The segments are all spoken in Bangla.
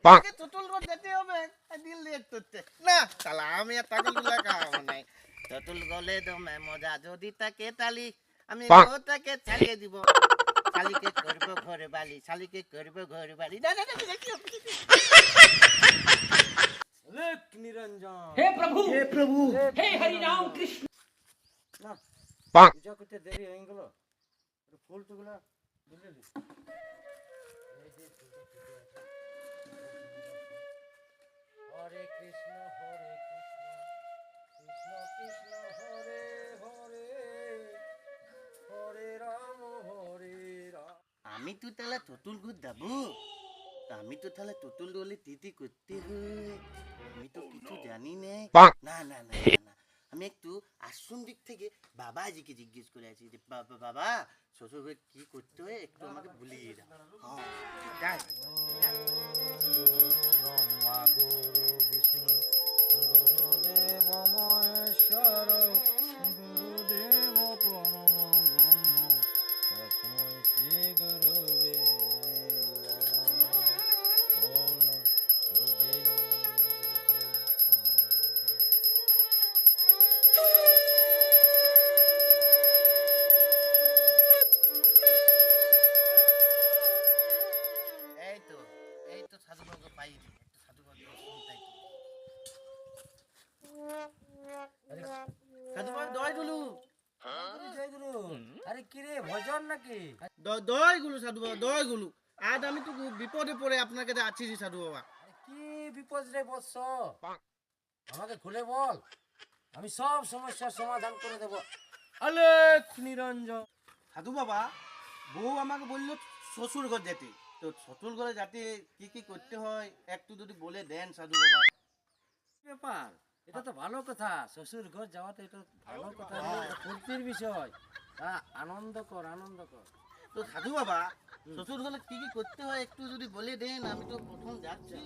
তাকে চতুলগড় যেতে হবে দিন লেট করতে না তাহলে আমি আর টাকাগুলো খাওয়াবো নাই চতুল গলে দমে মজা যদি তাকে তালি আমি ওটাকে ছাড়িয়ে দিব শালিকে করবো ঘরে বালি শালিকে করবো ঘরে বালি না না না लेक निरंजन हे प्रभु হে প্রভু हे हरि राम कृष्ण ना पूजा करते देरी হয়ে গেল ফুল টুগুলা বুঝলি হরে কৃষ্ণ কৃষ্ণ কৃষ্ণ হরে হরে হরে রাম আমি তো তাহলে চতুলগড় যাবো আমি তো তাহলে চতুল গলে দিদি করতে হয় আমি তো কিছু জানি না না না না না আমি একটু আশ্রম দিক থেকে বাবাজিকে জিজ্ঞেস করে আছি যে বাবা শ্বশুর ঘরে কি করতে হয় একটু আমাকে ভুলিয়ে দাও হ্যাঁ ব্রহ্মা গুরু বিষ্ণু গুরুদেব মহেশ্বর গুরুদেব পরম ব্রহ্ম তস্मै শ্রী গুরুবে ওম গুরুবে এই তো সাধুবাবুকে পাই একটু সাধুবাবু শুনতাই সাধুবাবু দয় গুলু জয় গুরু আরে কি রে ভজন নাকি দয় গুলু সাধুবাবু দয় গুলু আজ আমি তো বিপদে পড়ে আপনার কাছে আছি সাধু বাবা আরে কি বিপদ রে বৎস আমাকে খুলে বল আমি সব সমস্যার সমাধান করে দেব আলেক নিরঞ্জন সাধু বাবা বউ আমাকে বললো শ্বশুর ঘর যেতে তো শ্বশুর ঘরে যাতে কি কি করতে হয় একটু যদি বলে দেন সাধু বাবা ব্যাপার এটা তো ভালো কথা শ্বশুর ঘর যাওয়াটা এটা ভালো কথা ফুর্তির বিষয় আনন্দ কর তো সাধু বাবা শ্বশুর ঘরে কি কি করতে হয় একটু যদি বলে দেন আমি তো প্রথম যাচ্ছি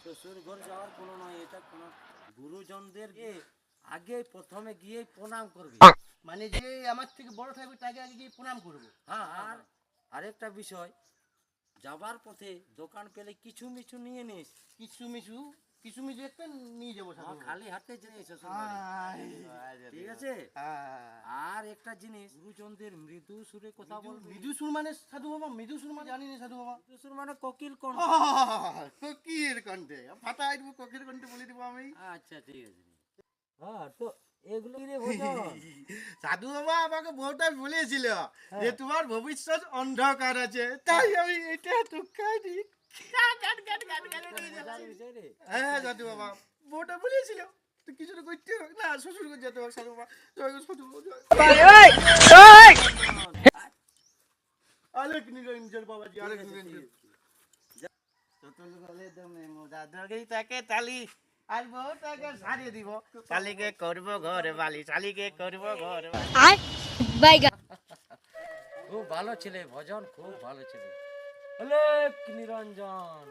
শ্বশুর ঘর যাওয়ার কোনো নয় এটা কোনো গুরুজনদের আগে প্রথমে গিয়ে প্রণাম করবি মানে যে আমার থেকে বড় থাকবে তাকে আগে গিয়ে প্রণাম করবো হ্যাঁ আর আরেকটা বিষয় যাবার পথে দোকান পেলে কিছু মিছু নিয়ে নিস কিছু মিছু একটা নিয়ে যাবো সাধু বাবা। খালি হাতে জিনিস আচ্ছা, ঠিক আছে হ্যাঁ। আর একটা জিনিস গুরুজনদের মৃদু সুরে কথা বলবি মৃদু সুর মানে সাধু বাবা মৃদু সুর মানে জানি না সাধু বাবা মৃদু সুর মানে কোকিল কোন কোকির কণ্ঠে ফাটাই দিব কোকির কণ্ঠে বলে দিব আমি আচ্ছা ঠিক আছে হ্যাঁ তো এগুলো কি রে ভজন সাধু বাবা আমাকে বহুটা বলেছিল যে তোমার ভবিষ্যৎ অন্ধকার আছে তাই আমি এটা টুকাই দি হ্যাঁ সাধু বাবা বহুটা বলেছিল তো কিছু তো করতে হবে না শ্বশুর করে যেতে হবে সাধু বাবা জয় গো সাধু বাবা আলেক নিরঞ্জন বাবাজি আলেক নিরঞ্জন চতুল গলে দমে মোজা ধরেই তাকে তালি আর বউটাকে সারিয়ে দিব শালিকে করবো ঘরে বালি শালিকে করবো ঘরে বালি খুব ভালো ছেলে ভজন খুব ভালো ছেলে অলেক নিরঞ্জন